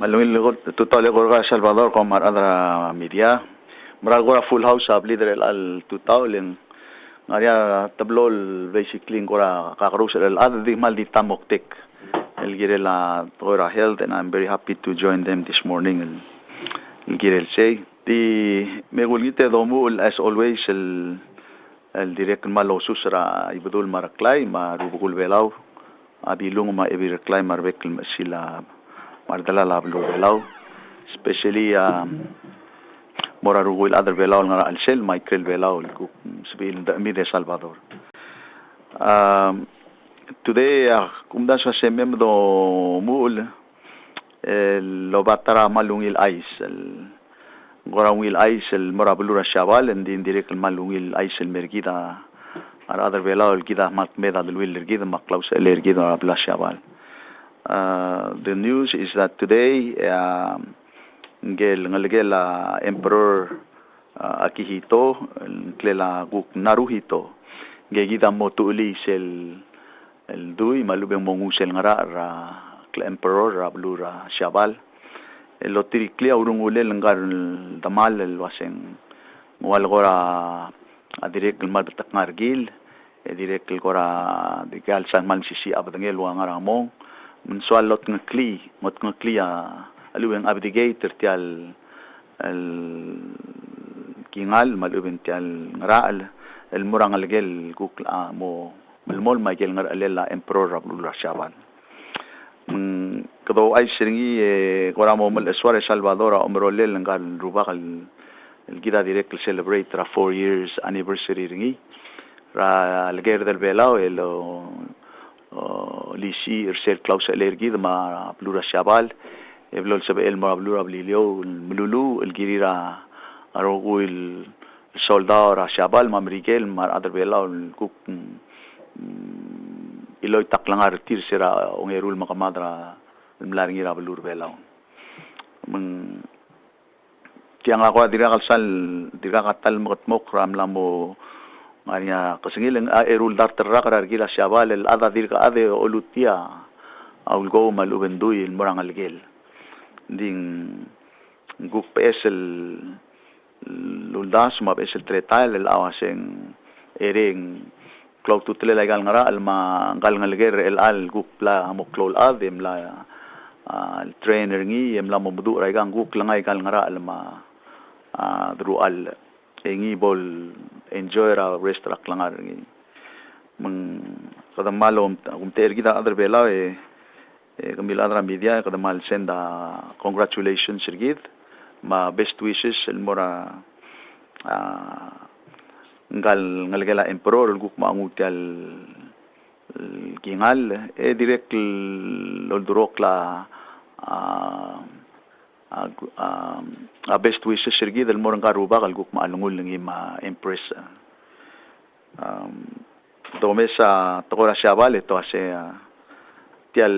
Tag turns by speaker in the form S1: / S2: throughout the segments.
S1: Malungil total ko Salvador ko adra media. Maral ko full house ab leader al total yang ngaria tablol basically ko kakarus al other di mal di tamoktek. El girela tora health and I'm very happy to join them this morning. El girel say di megulite domu as always el direct malo susra ibudul maraklay marubugul belaw abilung ma ebi reklay marbekl sila mardala lablo belaw especially morarugul other belaw nga alsel Michael belaw sabil da mi de Salvador today kumda sa semem do mul lo batara malungil ais Gorangwil ais el morabulura shaval and in direct malungil ais el mergida ar other vela el gida makmeda del will ergida maklaus el ergida abla shaval. The news is that today ngel emperor Akihito ngela guk Naruhito ngegida motuli el dui malubeng mongusel ngara ra emperor rablura shaval lo tiriklia urungule lengar damal el waseng wal gora direct el matak ngargil direct el gora digal san man sisi abdangel wangaramo mensual lot ngkli mot ngklia alueng abdigator tial el kingal malubeng tial ngaraal el murang algel gukla mo melmol magel ngaralela emperor rablula shaban kado ay seringi koramo mal Suarez Salvador omrolel ngal rubak el gida direct celebrate ra 4 years anniversary ringi ra alger del belao el lisi ersel klaus elergi ma plura shabal eblol sabe el ma plura blilio mululu el girira arogu el soldado ra shabal ma mrigel ma adel belao kuk iloy taklangar tir sira ongerul makamadra mlaringi ra belur belaw tiang ako dira katal mokmok ramlamo nganya kasingil erul dar terra gila shabal el ada dirka ade olutia aulgo malubenduy el morang algel ding guk pesel luldas ma pesel tretal el awaseng ereng Cloud to tele legal ngara alma gal ngalger el al gukla mo klol adem la el trainer ngi em la mo budu raigang gukla ngai gal ngara alma dru al engi bol enjoy ra restaurant langar ngi meng kada malom ter gida other bela kamila adra media kada mal senda congratulations sirgid ma best wishes el mora ngalgela emperor guk maangutial kingal direct loldurokla best wishes sirgi del morang karuba kal guk maalungul ngi ma empress domesa tokora shabal ito ase tial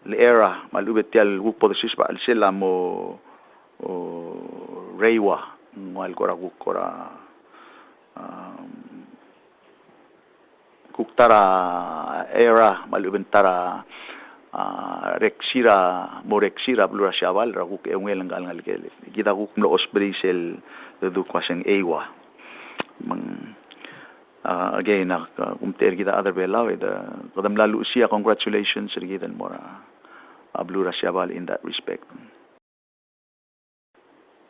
S1: era malubet tial guk podesis ba alsela mo reiwa ngal kora guk kora kuktara era malubentara rexira blura shaval raguk engel ngal gele kita guk mlo osbrisel du kwaseng ewa again kumter kita other belaw kadam lalu sia congratulations rigidan mora blura shaval in that respect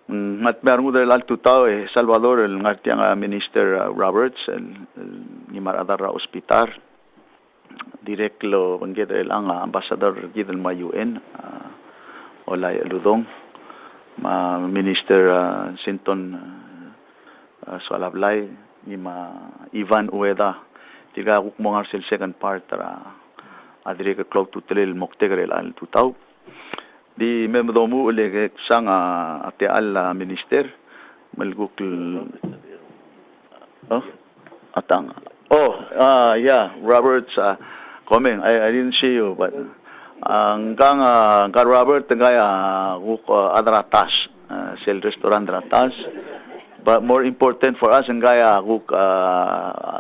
S1: ngat merung del alto tao Salvador el ngatiang minister Roberts ni maradara hospital direct lo banggit el ang ambassador gidel ma UN Olai Uludong ma minister Sinton Swalablay ni ma Yvonne Ueda tiga kuk mongar sel second part ra adire cloud to tel moktegrel al tutaw di memdomu uleg sang ate al minister malguk atang yeah Roberts coming I didn't see you but angkang Robert ngaya guk adratas sel restaurant adratas but more important for us ngaya guk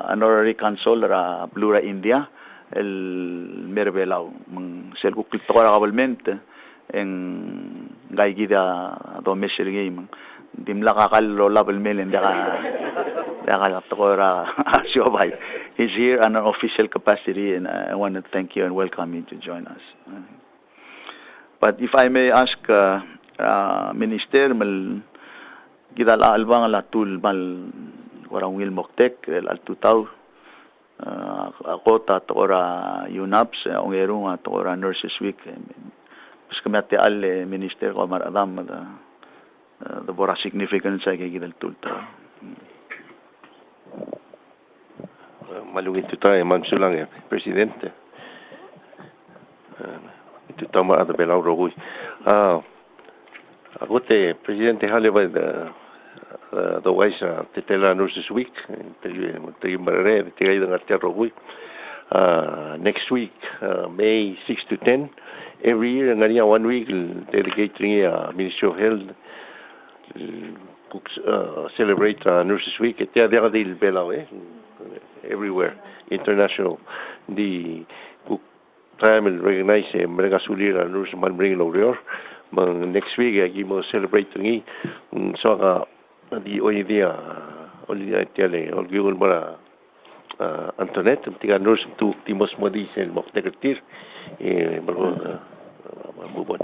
S1: honorary consul ra Blura India el Merbelaw sel guk tokora government en gai gida do measure game dimla kakal level melen daka tokora siobay. He's here on an official capacity, and I want to thank you and welcome you to join us. But if I may ask, Minister, mal gidal albang la tul mal warang wil moktek al tutaw ako ta tokora UNAPS ongerung tokora Nurses Week. Pues kami ate al Minister ko maradam the bora significance ay gidal tulta.
S2: Malungit tayo mansulang Presidente. Ito tama at Palau rogoy. Ako te Presidente halibay the wise titela Nurses Week. Tayo marere tayo ng ate rogoy. Next week, May 6 to 10, every year ngania 1 week delegate Ministry of Health celebrate Nurses Week. Ito yung dil Palau everywhere, international. The time will recognize mereka sulir nurse man bring lorior. Next week agi mo celebrate ngi so ka di Ueda tiale olgiul bara Antonnette tiga nurse tu timos modi sel mok teketir baru mubon.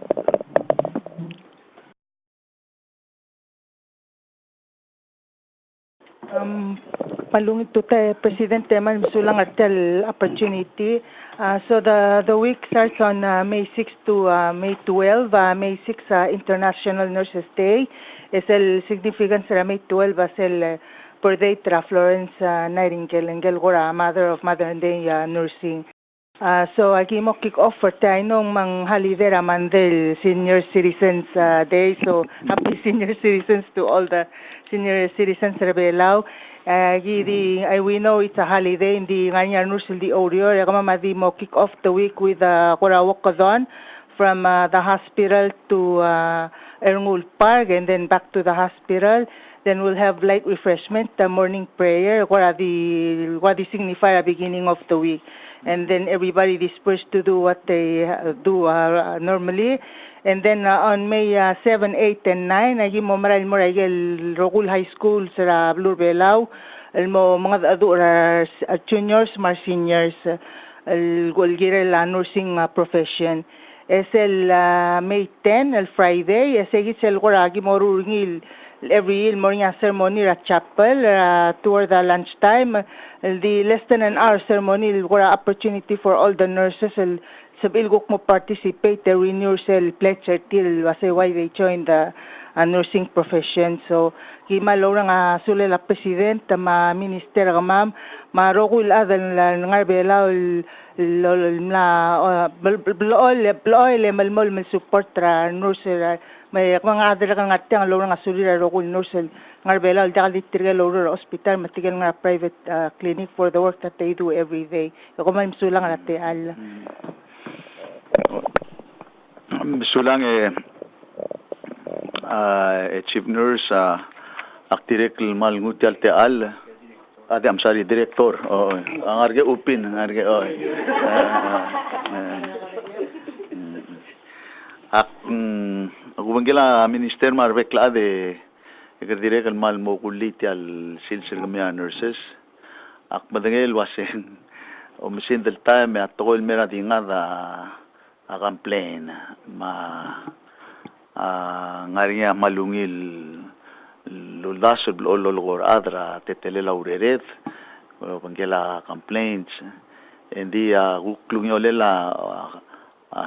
S3: Malungit to tayo, Presidente, man sulang atel opportunity. So the week starts on May 6 to May 12. May 6 International Nurses Day. Es el significance sa May 12 es el birthday tra Florence Nightingale, Engel Gora, Mother of Modern Day Nursing. So aquí mo kick off for tayo nung manghalivera man del Senior Citizens Day. So happy Senior Citizens to all the senior citizens sa Palau. We know it's a holiday in the Nganya Nursil di Orior. Madi mo kick off the week with Korawokazon from the hospital to Erngul Park and then back to the hospital. Then we'll have light refreshment, the morning prayer, what signify the beginning of the week. And then everybody dispersed to do what they do normally. And then on May 7, 8, and 9, naging mo maral mo ragel Rogul High School sa Blue Palau. Mo mga adults, juniors, mar seniors, gulgire la nursing profession. Es el May 10, el Friday, es el goragi mo rungil every morning ceremony at chapel toward the lunchtime. The less than an hour ceremony, gora opportunity for all the nurses sabilgok mo participate the renewal pledge till why they join the nursing profession. So kimalo nga sule la president ma minister ma'am marogul adal ngarbela blool malmol mal support tra nurse may mga adal nga atang lo nga sule rogul nurse ngarbela dal district lo hospital matigal nga private clinic for the work that they do every day. Ko man sulang ate al
S1: sulang chief nurse aktirekl mal ngutial teal I'm sorry director ang arge upin arge ako bangila minister marbekla de direkl mal mo kulitial silsil gamya nurses ak madangel wasen o misin del time atol mera dingada a complain ngarinya malungil luldasod lologor adra tetele laureret pangela complaints hindi uklungyolela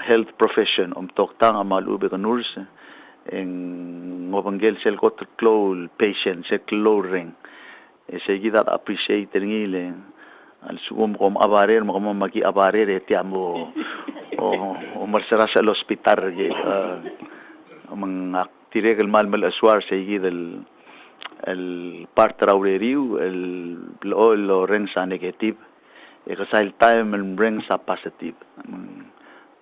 S1: health profession toktang malube nurse en ngobangel sel kotlol patient sel ring segida appreciate ngile al sugom kom abarer mo magi abarer etiamo o marsara sa hospital mga tiregal malmal aswar sa higit el part raureriu el lo ring sa negative kasi time el ring sa positive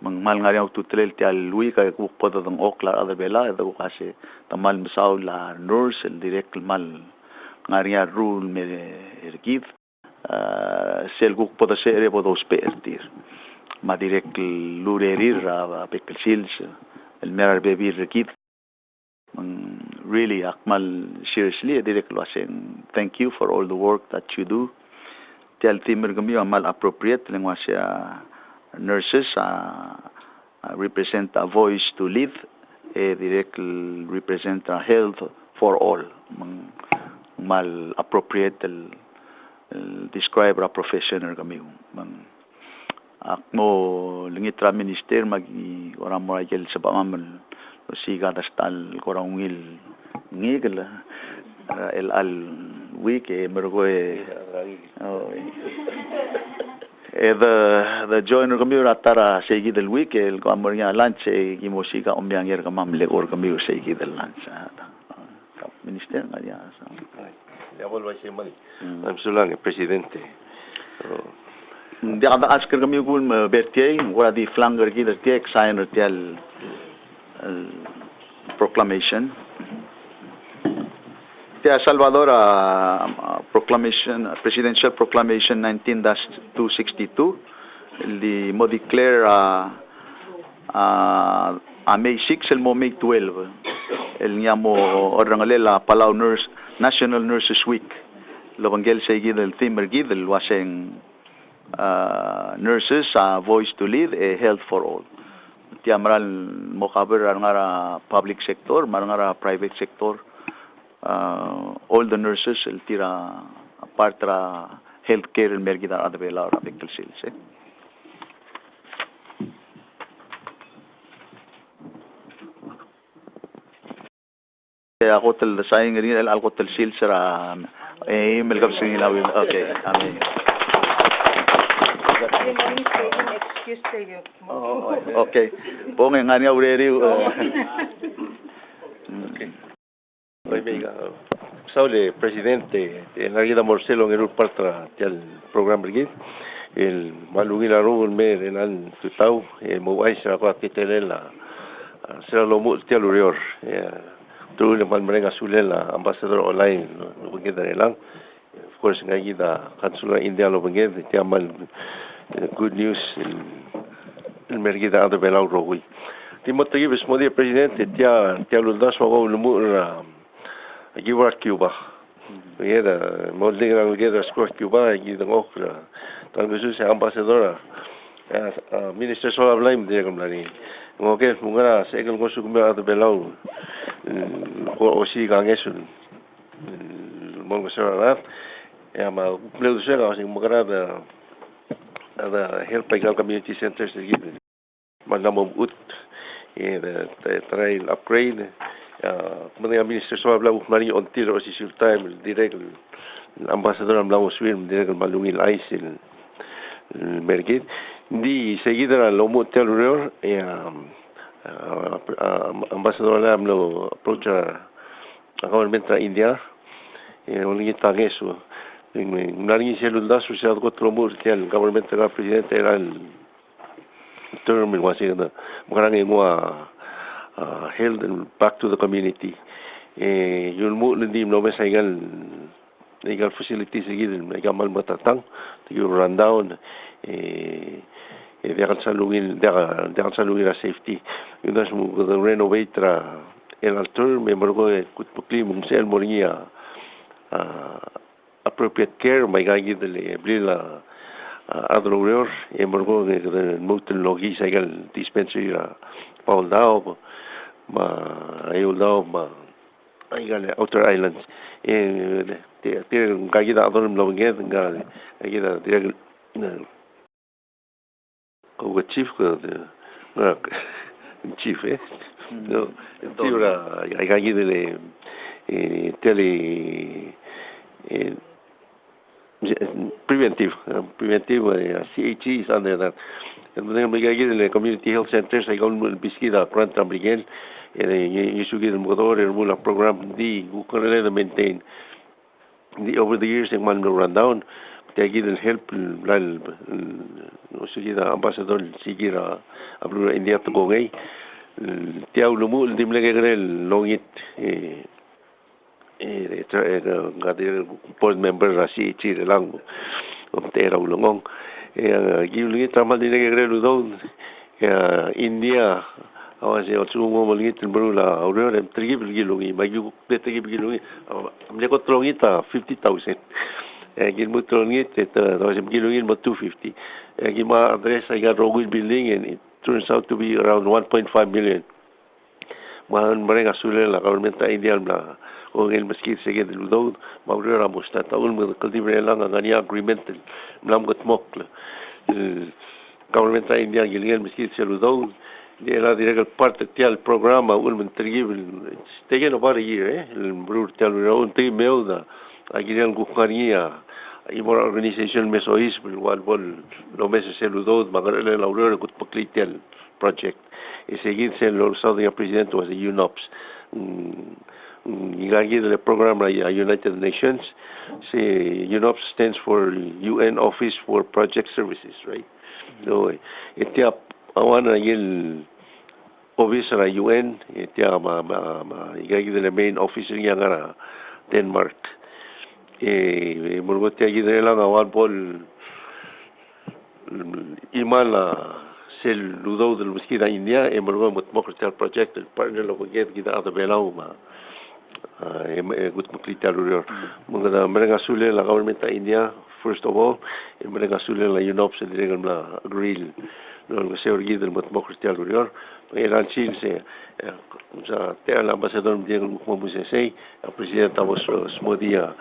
S1: mang mal nga rin tutrel ti alui kay kukpo ng okla ada bela ito kasi tamal masaw la nurse el direct mal nga rin rule me ergit sel kukpo da sere po dos pertir ma direct lurerir pekelsils المرار بيبي ركيد really akmal seriously direct wasing thank you for all the work that you do tell timer kami amal appropriate lang wasya nurses represent a voice to live direct represent a health for all mal appropriate describe a professional kami akmo lingitra minister magi orang mo agel sa pamamal siga tastal korangil ngigel el al week mergoe the joiner kami ratara segi del week el kamornya lunch gi musika ombianger kamam legor kami segi del lunch minister ngaya
S2: ya volvo a decir mal am sulang presidente
S1: dia kada asker kami gun bertieng wala di flanger gi der tek signer tel Proclamation. The Salvador Proclamation, Presidential Proclamation 19-262, the mo declare May 6 el mo May 12 el nyamo orangalela Palau National Nurses Week. Lobangel sa igid el theme gid el waseng nurses voice to lead a health for all. Tiamral mo cover ngara public sector, ngara private sector. All the nurses el tira partra healthcare el mergida advela or medical sales. Hotel saying rin el hotel sales ra melgab sing ilaw okay amen. Okay. Ponge nga niya ureri.
S2: Okay. Hoy mega. Saule presidente en la guida Morcelo en el partra del programa brigade el malugila rogul mer en an tutau e mo ai sa ko kitela será lo multialurior tu le Merur la ambassador Olai lo brigade elang of course nga guida kansula India lo brigade te amal good news el mergida ado Palau rogui timoteo gives modia presidente tia luldas mo lumur giwa Cuba era molding ang geda score Cuba gida okra tanto su ambassadora minister sola blame de komlani ngoke mungara segel gosu kumba ado Palau o si gangesun mongo sera ya ma pleu sera sing mugara ada help by community centers given manamo ut the trail upgrade mga minister so habla mari on tiro si sur time direct ambassador hablamos swim direct malungil ice el mergit di seguida lo motelor ambassador hablo approach a government India only tageso nari celulda social control que el government era presidente era el term in Washington makarang ngwa held back to the community yun mo hindi no sa legal facilities sigil may gamal matatang you run down dia kan salungin la safety yun das mo renovate el alter member ko kutpukli mong sel moringia appropriate care may gagid le blila adroyor embargo de motel logi segal dispensary Paul Dao ma ayuldao ma aygal outer islands te gagid adron lobenged nga gagid direct ko chief ko chief no tira gagid le tele preventive CHE is under that and then we get the community health centers I go biskida Pranta Brigel you should get the motor and mula program di ukulele maintain the over the years man run down they get help lal usugida ambassador sigira ablu India to go gay tiaw lumu dimlege grel longit board member rasi chile lang tera ulongong giulingi tramal dinege Uludong India awan si otsu mo malingit Merur la aureo dem trigi bilgilungi maju de trigi bilgilungi amle ko trongi ta 50,000 gin mo trongi te ta bilgilungi mo 250 gin ma address I got Rogul building and it turns out to be around 1.5 million man mereka sulle la government India la o el meski sege de Uludong maureo ramos ta taul mo kultivre lang ang ania agreement mlam got mokla government India gilien meski se Uludong era direct parte del programa un terrible taken about a year el Merur tal un te meuda agirian gukania y more organization mesois bil lo meses el Uludong magarele laurero gut paklitel project y seguirse el Saudi president was the UNOPS y el programa United Nations UNOPS stands for UN Office for Project Services, right? So awan yung office na UN, ito igagid na main office niya nga Denmark. Murgot niya gid lang awan po imal sel Uludong del Mosquita India, murgot motmokratial project, partner lo gid kita at Palau gut maklital urior. Mga mereka sule la government India first of all, mereka sule la UNOPS direct la grill. No se orgui del motmokratial urior. Pangilan sil se sa te al ambasador Diego Mobusese, el presidente vos smodia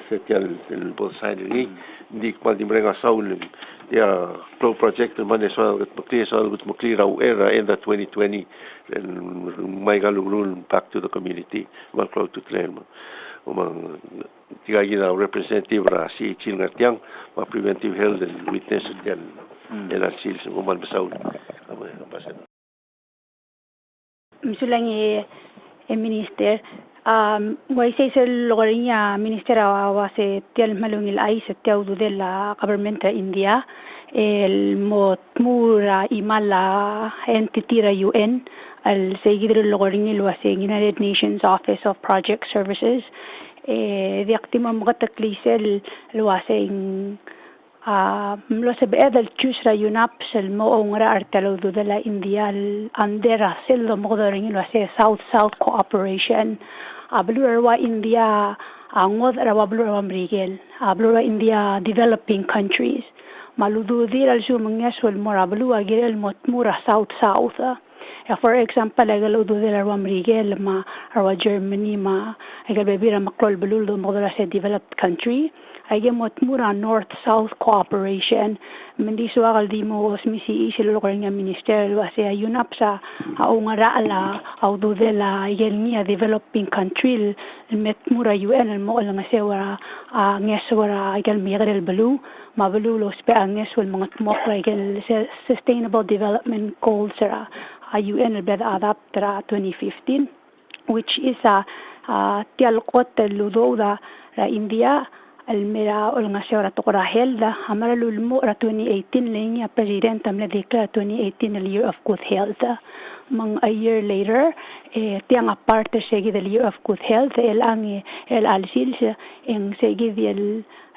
S2: setial el bolsairi di kwal di Remengesau dia pro project man so gut maklir au era in the 2020 may galulul back to the community mal close to claim umang tigagi na representative ra si Chilnatiang ma preventive health and witness del el sil umal basaw ambassador
S4: Misulangi minister wai se logarinya minister awa se tial malungil ai se tiaudu de la government India el motmura imala entity ra UN al seguir logarinya lo se United Nations Office of Project Services de actima magataklisel lo se lo se beedal chusra UNAPS el mo ongra artalo de la India andera sello modoring lo se South cooperation ablurwa India angod rawablurwa mrigel ablurwa India developing countries maludu dir al sumangyaswal morablu agirel motmura South for example agaludu de la mrigel ma arwa Germany ma agalbebira maklol belul do modora se developed country ay motmura North-South cooperation mindi suagal di mo smisi isil lokal nga minister wase UNAP sa aungara ala audu de la yelnia developing country metmura UN mo lang sewara ngeswara agal migrel belu mabelu lo spe angeswal mga tmokra agal sustainable development goals ra UN bed adapt ra 2015 which is tialqot ludoda ra India المرا والنشارة تقرأ هيلدا عمل المو 2018 لين president amla declare 2018 the year of good health mang a year later tiang aparte segi the year of good health el alsil en segi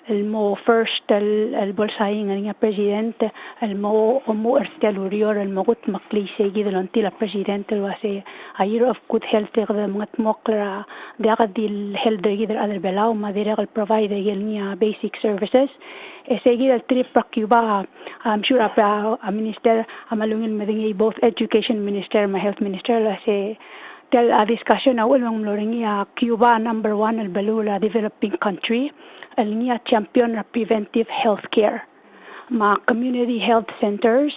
S4: el mo first el bolsaing nga president el mo ertelurior el mogut makli segi de lantila president wase a year of good health the mga mokra dil health de other belau madira el provide gelnia basic services segi el trip pa Cuba I'm sure a minister amalungin madingi both education minister my health minister wase tel a discussion awal mang loringia Cuba number 1 el belula developing country el champion of preventive health care ma community health centers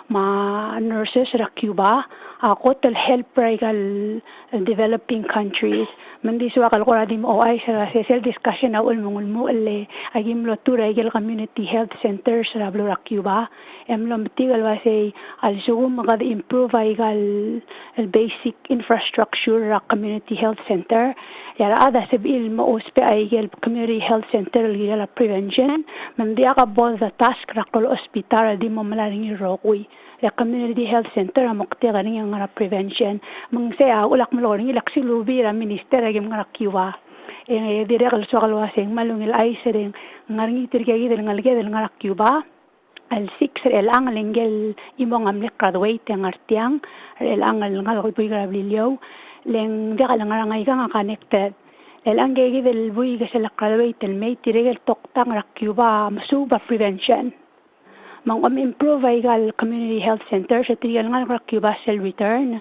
S4: ma nurses ra Cuba ako tel help regal developing countries mandi suwa kal qoradim OI sa sel discussion awal mungulmu le agim lo tu regal community health centers ra blo ra Cuba emlo mtigal wase al sugum magad improve regal el basic infrastructure ra community health center yara ada sabil mo uspe regal community health center regal prevention mandi akabol the task ra kol hospital di mo malaring rokui la community health center amokte ganing nga prevention mung sea ulak maloring ilaksi lubira minister agim nga kiwa dire kal so kalwaseng malungil ay sereng ngaring itirgagi del ngalge del nga Cuba al-6 el angal ingel imong amlik graduate ang artiang el angal ngal buy grablilyo leng de kala nga nga connected el angge del buy gasel graduate el may tirel toktang rakyuba masuba prevention mang improve ay gal community health center sa tirel nga rakyuba sel return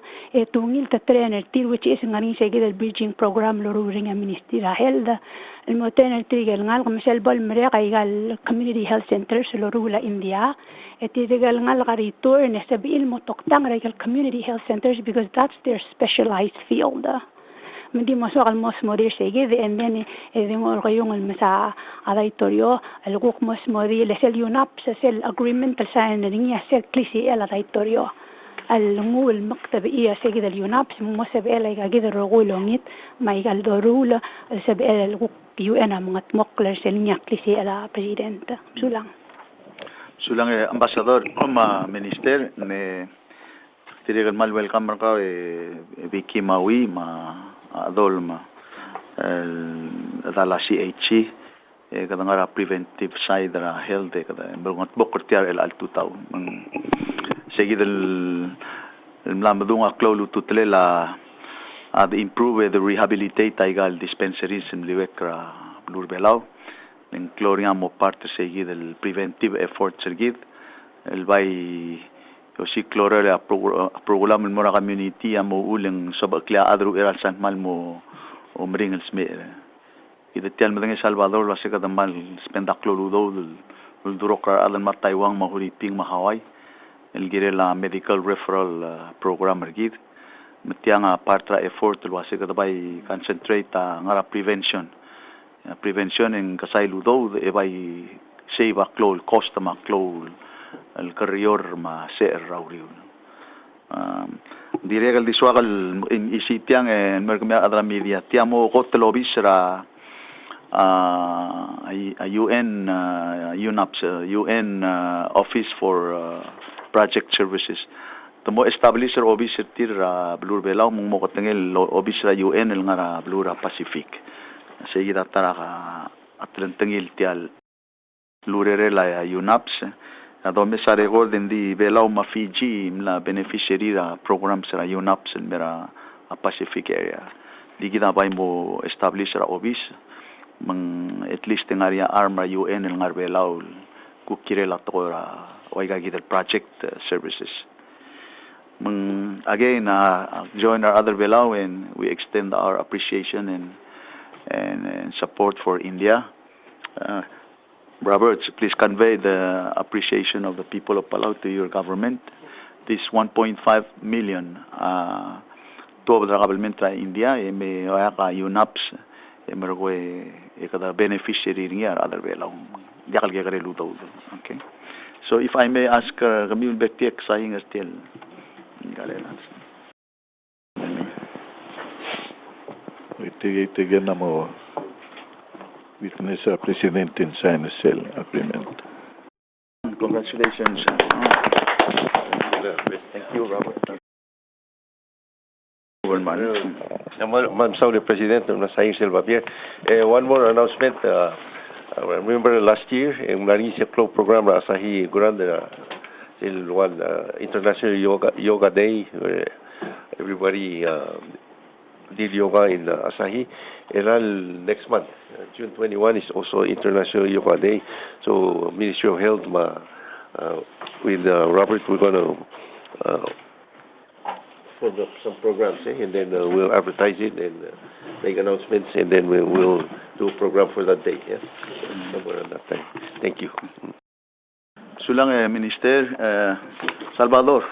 S4: tungil ta trainer tir which is ngani sa del bridging program loruring ang ministra health الموتين تيجال نال مثل بالمريق يقال community health center سلورula India تيجال نال غريتور نسبي المتقطع رجال community health centers because that's their specialized field من دي مسوق الموس مودير سيجي and then إذا ما الغيون المسا عضيتوريو الجوق موس مودير لسل يونابس سل agreement الساين الدنيا سل كليسي إلى عضيتوريو المو المكتب إيه سيجي اليونابس مو سبقى لك جد الرجولونيت ما يقال درولا سبقى الجوق Ueda mga tmokler selinya klisi ala presidente.
S1: Sulang ambasador minister ne tirigal mal welcome ka Vicky Maui ma adol ma dala CHC kada ngara preventive side ra health kada berungat bokortiar el altutaw seguid el mlamadunga klolu tutlela ad improve the rehabilitate igal dispensaries in Liwekra Blurbelau en cloria mo parte seguida del preventive effort seguid el bay yo si clorera program el mora community amo uleng sabakla adru eral san mal mo omring el sme ida tial medeng Salvador lo se kada mal spenda clorudo el durokra adan mataiwang mahuriting mahawai el girela medical referral program ergid metiang partra effort lo ase kada bay concentrate ngara prevention en kasay ludo e bay save klol cost ma klol el carrier ma ser rauriu diregal disuagal in isitiang en merkmea adra media tiamo hotelo bisra a UN UNAPS UN office for project services tomo establisher officer tir blur belau mong mo katengel officer UN el ngara blura Pacific seguida taraka atlentengil tial lurere la UNAPS adome sare gorden di belau ma Fiji la beneficiary ra program sera UNAPS el mera a Pacific area digida bay mo establisher office mang at least en area armra UN el ngar belau kukirela tora oiga gidel project services again join our other belau and we extend our appreciation and support for India. Robert, please convey the appreciation of the people of Palau to your government. This 1.5 million to the government of India me oya UNAPS mergo kada beneficiary niya other belau jakal gegare luto. Okay, so if I may ask kami betek saying still galeras
S5: ite mo witness president in sign cell agreement.
S1: Congratulations. Thank you, Robert.
S2: Ma'am Saudi President, one more announcement. I remember last year in Micronesia Club program Asahi Grande one International Yoga Day where everybody did yoga in Asahi. And next month, June 21 is also International Yoga Day. So Ministry of Health with Robert, we're going to put up some programs, and then we'll advertise it and make announcements, and then we'll do a program for that day. Yeah, somewhere on that time. Thank you.
S1: Sulang Minister Salvador,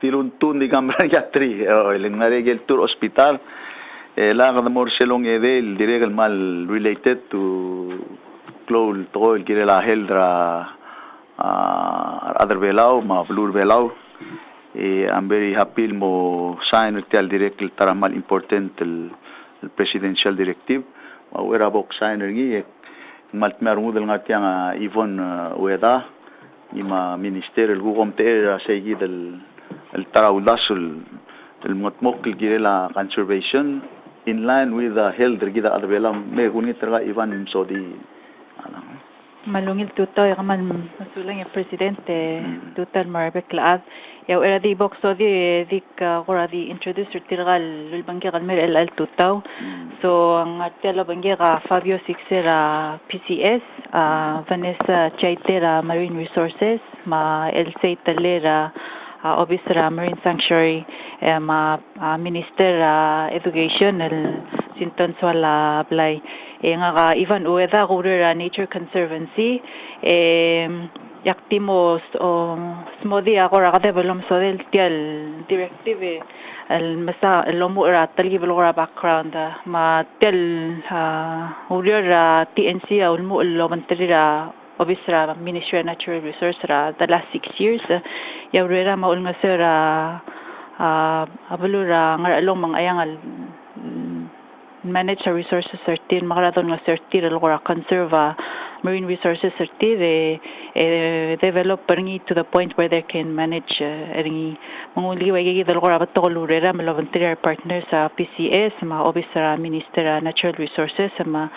S1: tiluntun di Gamra Yatri, el Naregel Tour Hospital, la kadamor selong edel diregal mal related to Clol Toil Girela Heldra other belau, ma blur belau. I'm very happy mo sign el directly taramal important el presidential directive. Wera bok signer gi maltmer mudel ngatiang Yvonne Ueda. Ima minister el gugom te seguid el tarawdasul el motmok girela conservation in line with the health gida adbela me gunit tra Ivan Sodi
S6: malungil tuto yung man masulang yung presidente tutal marbek laad yaw era di boxo di kora di introducer tirgal lulbangge kalmer el tutaw so ang tela bangge ka Fabio Sixera PCS Vanessa Chaitera Marine Resources ma El Talera Obisra Marine Sanctuary ma Minister Education el Sinton Swala Blay nga Yvonne Ueda Rural Nature Conservancy yaktimos smodi ako rakade belum sodel tial directive el masa lomu ra talgi belora background ma tel rural TNC au mu lo mantrira obisra Ministry of Natural Resources ra the last 6 years ya rera maul nga sera abulura ngaralong mangayangal manage resources certain makaradon nga certain lora conserve marine resources certain develop pergi to the point where they can manage ringi manguli wagi lora batolurera volunteer partners sa PCS ma obisra Minister Natural Resources ma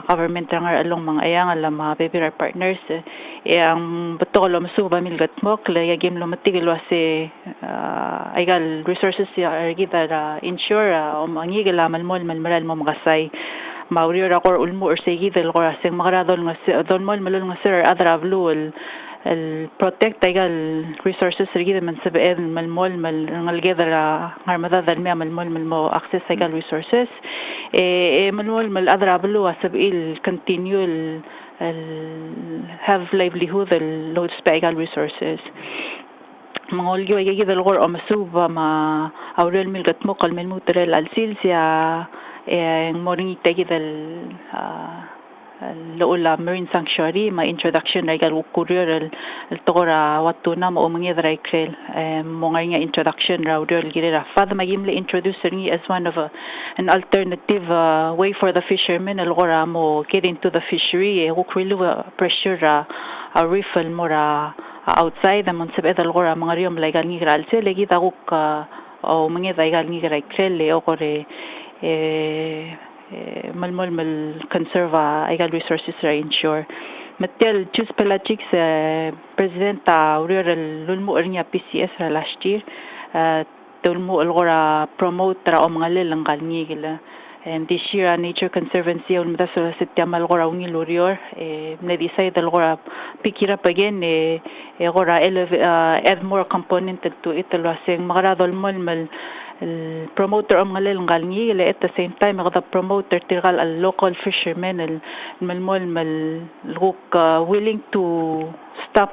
S6: government nga along mga ayang alam mga baby partners ang batolo masuba milgat mo kaya game lo matigil wase aygal resources ya gida insure o mangigil malmol malmaral mo magasay mauriyo ra kor ulmo or segi del kor aseng makaradol nga don mol malul nga sir adravlu el protect aygal resources gida man sabe malmol ngalgeda ngarmada dal mi malmol malmo access aygal resources malmol mal adravlu asabil continue have livelihood el load aygal resources mangolgi ay gida lor o masuba ma aurel milgat mo kalmen mutrel alsilsia morning tagida lola marine sanctuary ma introduction ay gal courier el tora watuna mo mangedra ikrel mo nga introduction ra aurel gira fad magimle introducing as one of an alternative way for the fishermen el gora mo get into the fishery ukrilu pressure a refill mora outside the municipal gora mga riyom legal ni gral se legi taguk o mga legal ni gral krele o kore malmol mal conserve legal resources ra ensure matel choose pelagic president rural lulmo niya PCS ra last year tulmo gora promote ra o mga lelang galni gila and this year Nature Conservancy on madaso sa tiamal gora ungi lorior na decide gora pikira again gora add more component to it lasing makaradol mal promoter ang ngalel ngalngi at the same time the promoter tiral al local fishermen malmol look willing to stop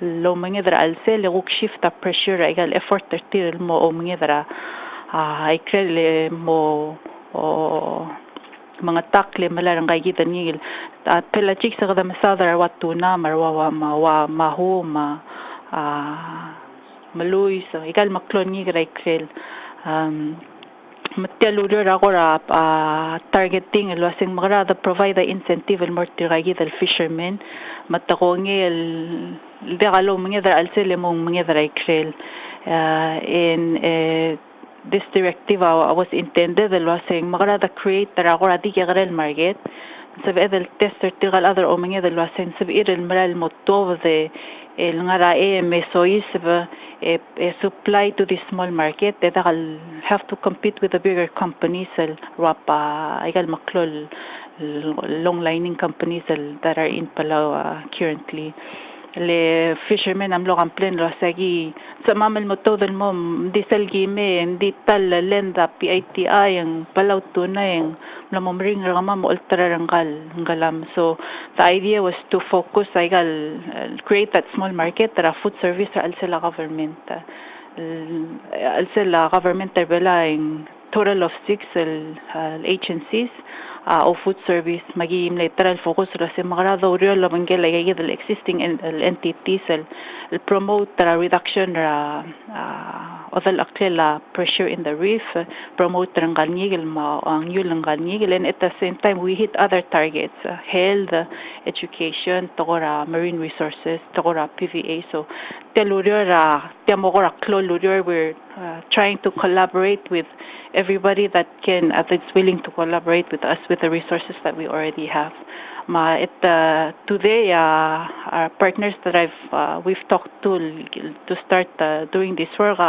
S6: lo mangedra al sel look shift the pressure egal effort tiral mo o mangedra ay krele mo o mga takle malarang kagitan ngil at pelagic sa kada masadar watuna marwa mahu maluy so igal maklon ni graikrel matalulur ako ra targeting lasing magrada provide incentive el mortiragi del fishermen matakongi el degalo mangedra alsele mong mangedra ikrel in this directive was intended lasing magrada create ako ra di kagrel market sabi el tester tigal other o mangedra lasing sabi el maral motov de el ngara Emais supply to the small market that will have to compete with the bigger companies rapa igal maklol long lining companies that are in Palau currently le fishermen amlo complain lo sagi sa mamal mo todo mo diesel game hindi tal lenda PITI ang Palau tunay ang lamomring rama mo ultra rangal ngalam so the idea was to focus igal create that small market that food service alsela government alsela government belaing total of 6 agencies o food service magiging literal focus ra sa mga real labangel ay the existing entities el promote the reduction ra odal aklela pressure in the reef promote ang galngigil ma ang yulang galngigil and at the same time we hit other targets health education togora marine resources togora PVA so telurior ra temogora klolurior we're trying to collaborate with everybody that's willing to collaborate with us with the resources that we already have. Today, our partners that we've talked to start doing this work,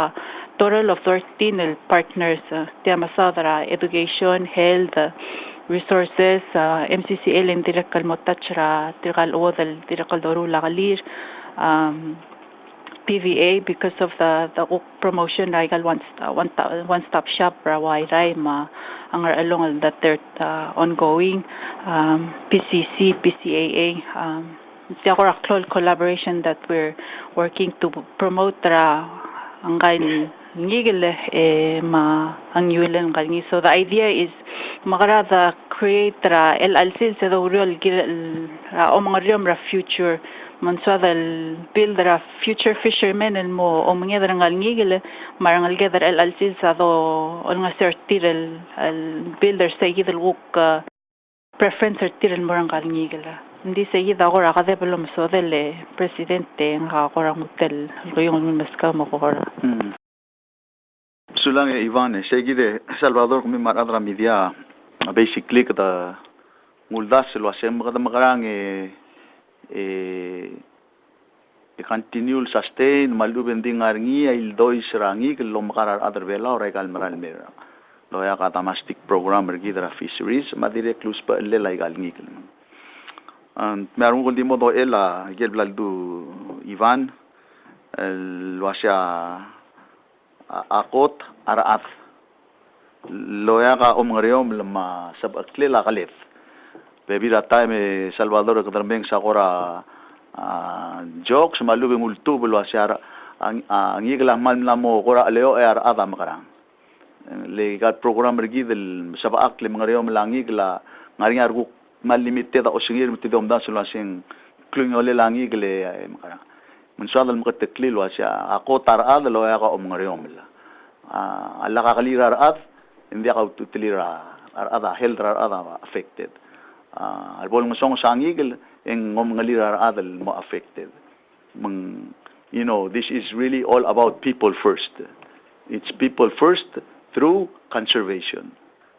S6: total of 13 partners, education, health, resources, MCCL and Tirakal Motachra, Tirakal Odal, Tirakal Dorula Galir, PVA, because of the promotion, Raigal one-stop shop, Rawai Raima, Angar along that they're ongoing, PCC, PCAA, the collaboration that we're working to promote Angal Ngigil ang yulan kalni. So the idea is makarada create LLC sa real o mga riyom future manswa build future fishermen mo o mga ngal ngigil marangal gather LLC sa do ol nga certir builder sa gidel wuk preference certir morang kal ngigil. Hindi sa gida ko ra kada pelo so del presidente nga ko ra hotel ko yung maska mo ko ra.
S1: Sulang Yvonne, seguide Salvador kami maradra media basically kada muldas lo asem kada makarang continue sustain maluben dingarngi il dois rangi lo makarar other vela ora kal maral mera lo ya kata mastic program ergidra fisheries madire clus pa le la gal ngi and meron ko dimo do ela gel blaldu Yvonne lo asya akot araat loya ka omngariom lama sabaklela kalef bebi data me Salvador ka tambeng sa kora jokes malubi multu belo asyara ang igla man lamo kora leo ar ada makarang legal program regi del sabak le mngariom langi gla ngari argu mal limited o singir mitidom dan sulasing klungole langi gle makarang mensual makateklil wasya ako tarad lo ya ka omngariom la alla ka kalira ad hindi ka tutilira ada health ada affected albol mo song sangigel en omngalira ad mo affected this is really all about people first. It's people first through conservation,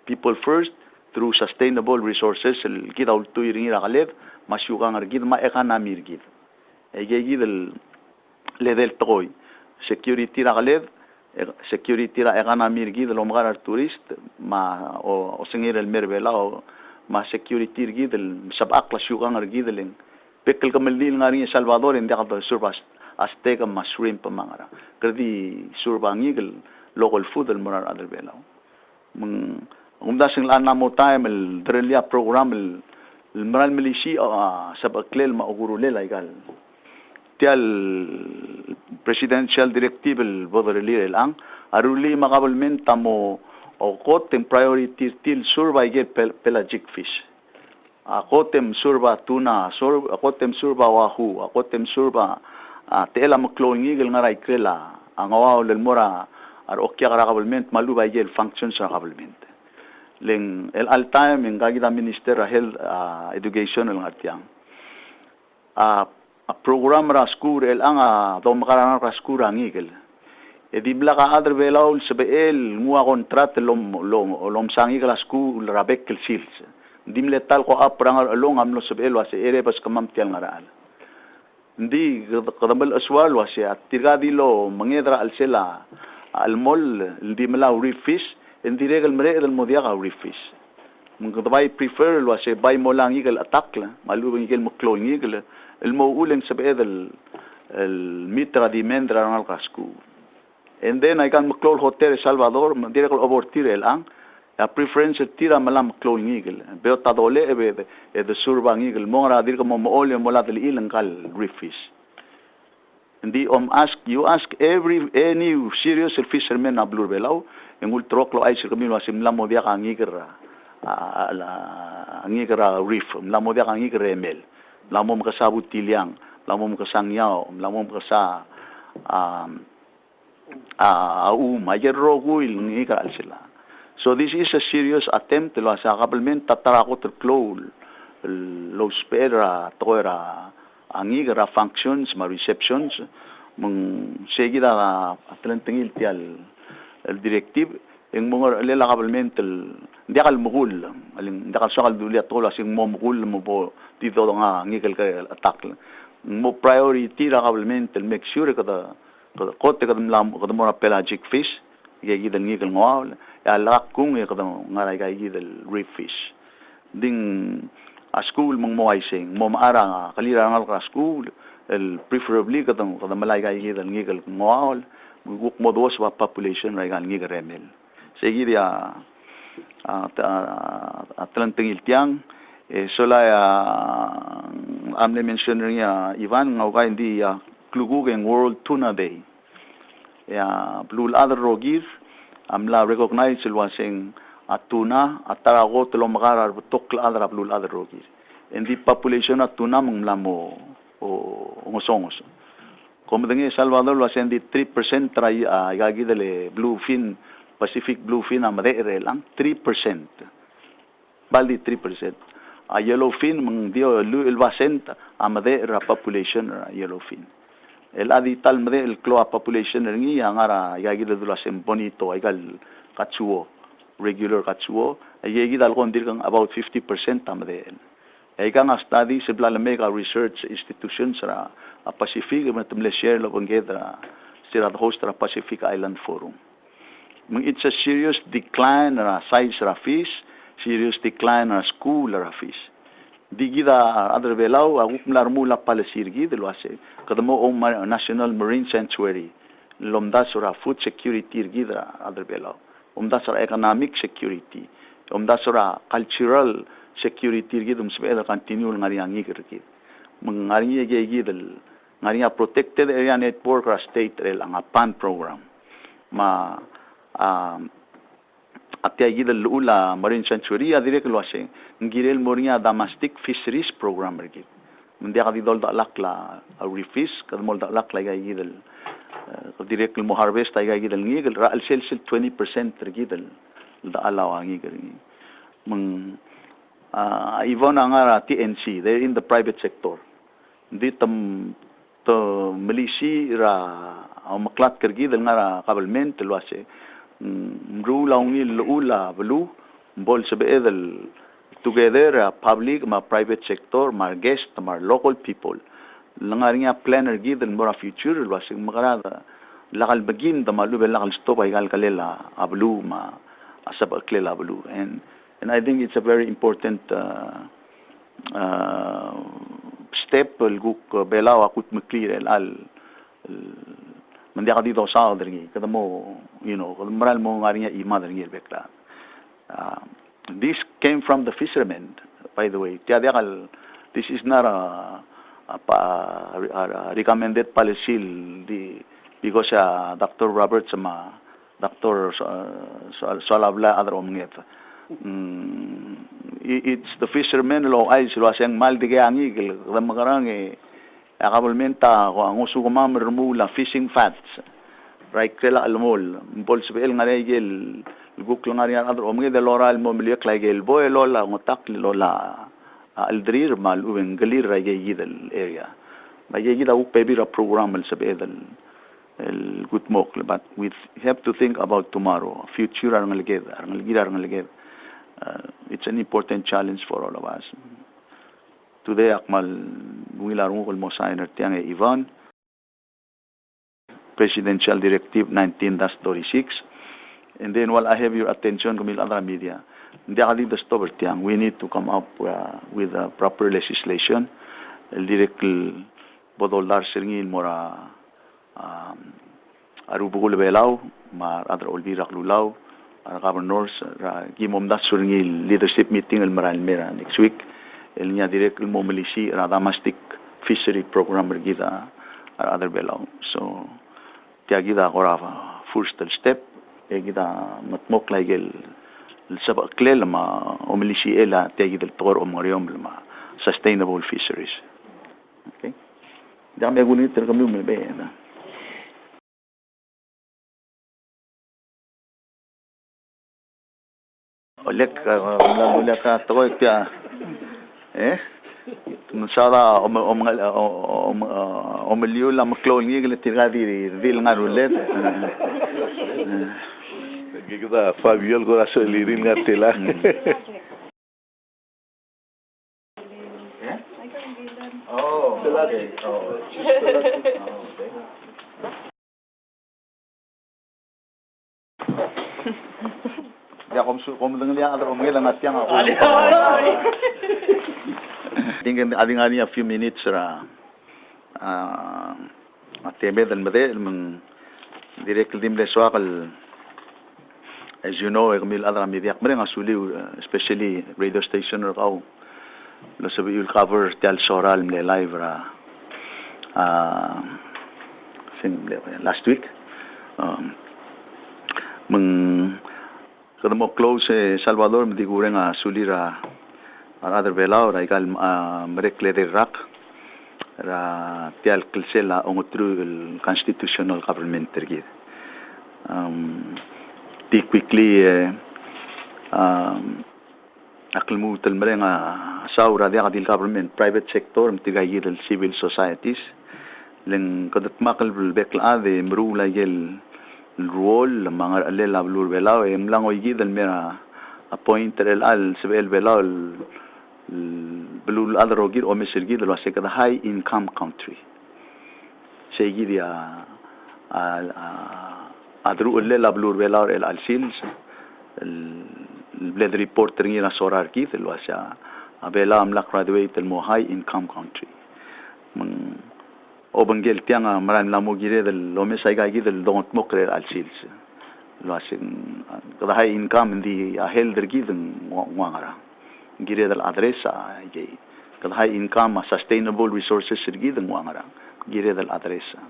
S1: people first through sustainable resources kita ultu iringira kaleb masyukang argid ma economy irgid egegid level toy security ra kaled security ra economy irgid lo magar tourist ma o singir el merbela o ma security irgid sabak la syukang argid len pekel kamaldil ngari Salvador hindi ka surpas azteca ma shrimp mangara kredi surbangigel local food el morar other bela dasing lan mo time el drelia program el maral milishi sabaklel ma ugurulela igal tial presidential directive el bodreli el ang aruli makabalmen tamo o kotem priority til survey get pelagic fish akotem surba tuna akotem surba wahoo akotem surba tela maklowing igel ngaray krela ang awaw el mora ar okya kabalmen malubay gel functions sa kabalmen leng el all time en gagida minister health education el ngatiang a program ra school el anga do makarana ra school angigel edibla ka other velaul sebel ngua kontrat lom sangi la school rabek el sils dimle tal ko aprang along amlo sebel wase ere pas kamam tial ngaral ndi kadambal aswal wase atirgadilo mangedra al sela al mol dimla uri fish hindi regal mere el modia ka uri fish mungkabay prefer wase bay mo lang igel atakla malubing igel mo clone igel el mo ulen sebel el mitra di mendra ngal kasku and then I can McClone Hotel Salvador, direct over Tirel ang a preference tira malam McClone Eagle. Beota dole the Surbang Eagle, Mora dirka mo ole mola del ilang kal reef fish. And the you ask any serious fisherman na blue belau, and will troklo ice community sim la modia ang igra reef, la modia ang igra mel, la mom kasabut tiliang, la mom kasangyaw, la mom kasa so this is a serious attempt lo sa government tatara ko close lo spera toera angigra functions ma receptions mung seguida atlantingil tial directive yung mga lela governmental hindi akal mukul aling hindi akal sakal duli at tola sing mo mukul mo po dito nga ngikal ka attack mo priority ra governmental make sure kada kote kada mo na pelagic fish gigidal ngikal ngawal ya lak kung kada ngaray gigidal reef fish ding a school mong mo ay sing mo maara nga kalira nga ka school preferably kada malay gigidal ngikal ngawal guk mo dos wa population ra ngikal remel sige dia atlanting iltiang solaya amne mention niya Yvonne ngaway hindi klugugeng World Tuna Day ya blue other rogir amla recognize silwasing atuna atarago tulong makarar tokla other blue other rogir hindi population at tuna mlamo o ngosongos como dengi Salvador wasen di 3% try gagidale bluefin Pacific bluefin amade lang 3% baldi 3% yellowfin mang dio ilwasen amade ra population yellowfin el adital made el cloa population ngi angara gagidale dulasen bonito igal katsuo regular katsuo gagidal kondir kang about 50% amade kang study sibla mega research institutions ra Pacific matumle share lo bangeda sira host ra Pacific Island Forum it's a serious decline ra size ra fish serious decline ra school ra fish digida other belau aguk mula palasirgi delwase kadamo om national marine sanctuary lomda sura food security gida other belau omda sura economic security omda sura cultural security gidum sbel continue ngariangi kirki mangari gidel ngaria protected area network ra state rel ang PAN program ma atya gidel ula marine sanctuary adire kelwase ngirel moria domestic fisheries program regi mndi akadi dol da lakla reefis kadmol da lakla gidel direct mo harvest ay gidel ngigel ra al sel 20% gidel da alaw ngigel mang Yvonne angara TNC they're in the private sector di tam to milisi ra maklat kergidel ngara government lwase rulawngi lula blu bol sebedel together public ma private sector ma guest ma local people langaringa planner gidel mora future wasing makarada lakal begin da malu lakal stop ay kalela ablu ma asab aklela ablu and I think it's a very important step guk belaw akut mclear al mandi ka dito sa odringi kada mo kada maral mo ngarinya ima dringi bekla this came from the fishermen by the way this is not a recommended policy because Dr. Roberts Dr. Salabla other omnget it's the fishermen lo ay sila siyang maldigangi kada magarang akabalmenta ko ang uso ko mamrmula fishing fats right kela almol bol sebel ngarigel guklo ngarian adro omge de loral mo miliak lagel boy lola ngotak lola aldrir mal uwen galir rage gidel area rage gida u pebira program el sebel el good mok but we have to think about tomorrow future arngalged it's an important challenge for all of us. Today, akmal wilarong mo signer tiyang Yvonne, Presidential Directive 19-36. And then, while I have your attention, kumil other media, hindi akali the stopper tiyang. We need to come up with proper legislation. El directly bodol dar siringil mora arubugul belaw, mar adra olbirak lulaw, governors gimom das siringil leadership meeting el maral mera next week. El niya direct mo milisi ra domestic fishery program gida other below so tiya gida kora first step gida matmok laigel sabak klel ma o milisi ela tiya gida tor o mariom ma sustainable fisheries okay dami gulit kami umebe na olek ka to tiya Nusara omeliu la maklol ngigel tiradi dil ngarulet
S5: Kita Fabio ko raso lirin nga tila.
S1: Oh, okay. Oh, okay. Ya kom dengan dia ada omel ngat yang ako. Tingin ading a few minutes ra ateme dan mede meng direct dim le swakal. As you know, kamil adra media mereng asuli especially radio station or kau. Lo sabi you'll cover tel soral mle live ra last week. Meng kada mo close Salvador mdi gureng sulira other Palau ra ikal merekle de rak ra tel kilsela ongutru el constitutional government tergid. Di quickly aklmu tel merenga saura dia kadil government private sector mtigayid el civil societies len kadat makal bekla ade mrula yel role mga alela blur Palau lang oyid el mera appointed el al sebel Palau blue other ogid o mesergid lo se kada high income country segid ya adru lela blur Palau el alsils el bled reporter ngi na sorar kit lo asya abela amlak graduate el mo high income country obangel tianga maran la mo gire del lo me sai ga gidel don't mo krer alsils lo asin kada high income di a helder giden wangara gire del adresa ge kada high income sustainable resources giden wangara gire del adresa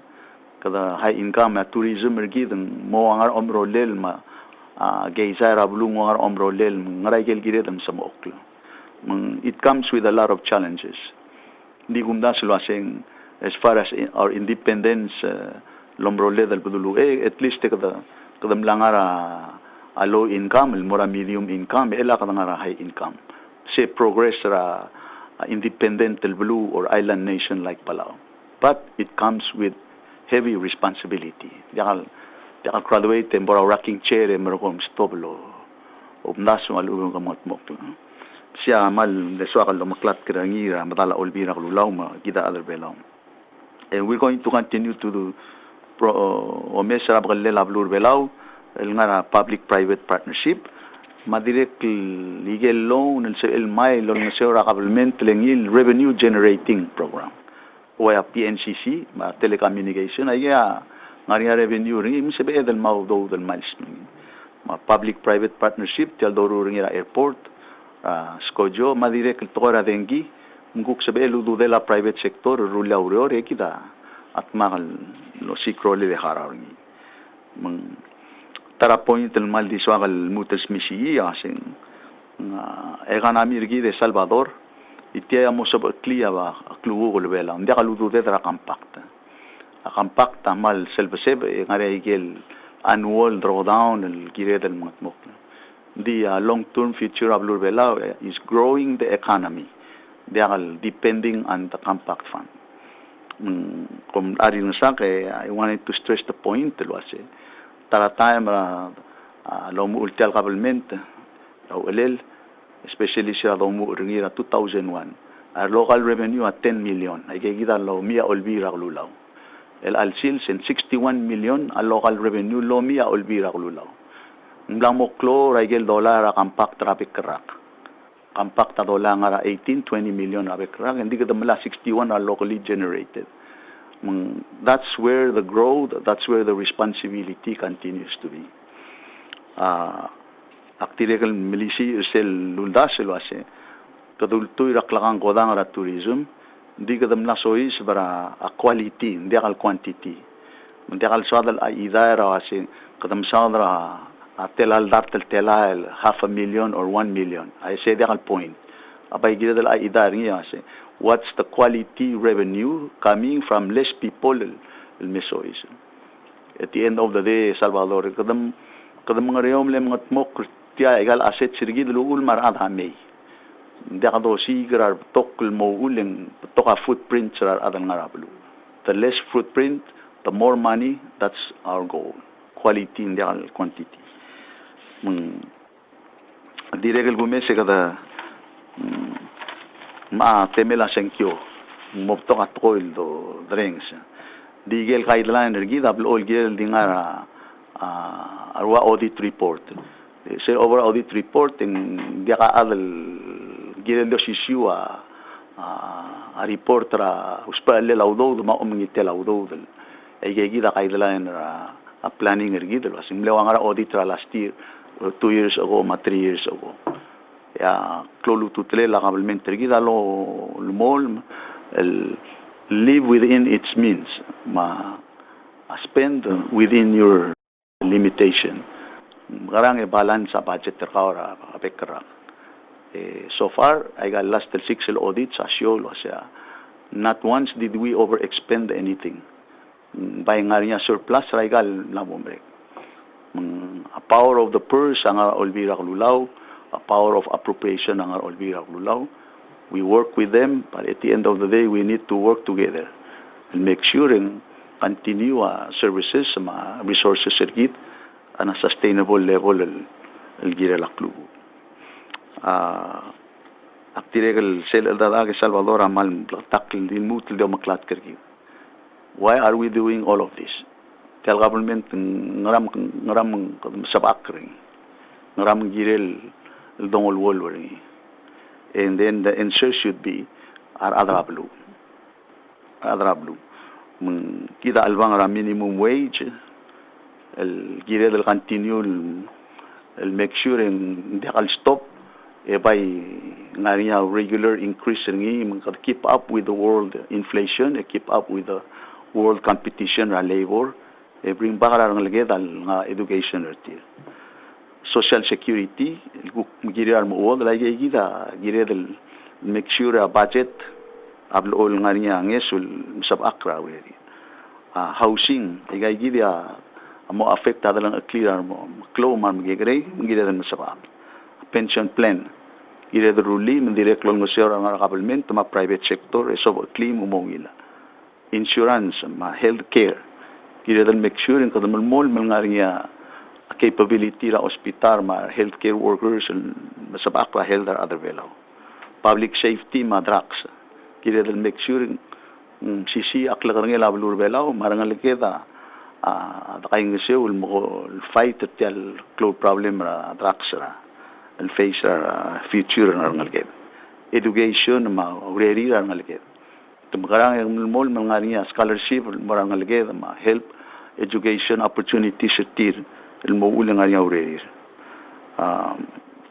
S1: kada high income tourism giden mo wangar omrolel ma geizara blung wangar omrolel ngarai gel gire dem samoklo it comes with a lot of challenges di gumda lo asin as far as our independence lomrole del budulu at least kada mlangara a low income el mora medium income ela kada ngara high income say progress ra independent el blue or island nation like Palau but it comes with heavy responsibility yakal graduate embora rocking chair emergom stoblo obnaso alung kamot mokto siya mal leswakal lo maklat kirangira madala olbira lulaw ma gida other Palau. And we're going to continue to do omesra bagalla blur Palau el ngara public private partnership madirek legal loan el mai loan sera government lengil revenue generating program waya PNCC ma telecommunication aya ngaria revenue ring sebe del mau do del milestone ma public private partnership tel doru ringira airport skojo madirek tora dengi nguk sabe ludu de la private sector rula auror ekida atmagal lo sikrole de hararngi mang tara point el mal diswagal mutas misi asin eganami rigi de Salvador itia mo sab clia ba klugo le vela ndia ludu de la compacta mal selbsebe ngare igel annual drawdown el gire del matmok the long term future of Lurvela is growing the economy. They are depending on the compact fund. I wanted to stress the point. Taratay lomu ultial government, especially siya lomu ringira 2001. Our local revenue at 10 million. Ay kikita lo mia olbira lulaw. El alsil sen 61 million a local revenue lo mia olbira lulaw. Nglang mo klo raigel dollar a compact traffic crack. Compact dollar nga 18-20 million traffic crack. Hindi ka damala 61 are locally generated. That's where the growth, that's where the responsibility continues to be. Aktirekal milisi sel lundasel wase. Kadultoy raklakan kodang ra tourism. Hindi ka damla sois bara a quality, hindi akal quantity. Hindi akal sadal a idara wase kadam sadra telal dartel telal 500,000 or 1 million. I say the point. Abay gila dal a idara niya wase. What's the quality revenue coming from less people el mesois. At the end of the day, Salvador, kadam mga reyom le mga tmok tiya egal asset sirgi dulul marad hamay. Deka do sigrar tokl mo uleng toka footprint sarar adang ngarablu. The less footprint, the more money. That's our goal. Quality in the quantity. Diregel gumese kada ma temela senkyo mopto katkoil do drinks digel guideline ergi dablo gel dingara arwa audit report se over audit report in dia ka adal gel do sisiwa a report ra uspalle laudo ma umngite laudo ay gida guideline a planning ergi do simle wangara audit ra last year 2 years ago, 3 years ago. Ya, klolu tutle la kabelment ergida lo mol live within its means, spend within your limitation. Garang balance sa budget terkaora kapekra. So far, I got last 6 audits asyol siya. Not once did we overexpend anything. Bayangarinya surplus raigal na bombre. A power of the purse ang olbira kululaw, a power of appropriation ang olbira kululaw. We work with them, but at the end of the day, we need to work together and make sure and continue services, resources sergit on a sustainable level el gira la club. Aktiregal sel el Salvador amal takil din mutil de maklat kergi. Why are we doing all of this? The government ngaram sabakring ngaram girel dongol wolwering, and then the answer should be adrablu kita albang ra minimum wage el girel el continue el make sure and they will stop by ngariya regular increase ngi keep up with the world inflation, keep up with the world competition ra labor. Bring back ang lagedal nga education ertir. Social security, girar mo wala lagi gida, giredel make sure a budget ablo nga niya ngesul sab akra weri. Housing, igay gida mo affected lang clear mo, klo man magigre, giredel mo sab. Pension plan, giredel ruli mandirect lang mo siya ang government ma private sector so claim mo ngila. Insurance, health care. Kita make sure in kadamol mol mga capability la hospital healthcare workers sa bakla health or other velo. Public safety drugs. Kita make sure sisi akla karang labulur velo marangal kita kaing seul mo fight tel cloud problem drugs ra and face future narangal kita. Education ureri narangal kita. Tumakarang yung mol mga scholarship marangal kita help education opportunities tir el mo ulang nga ureir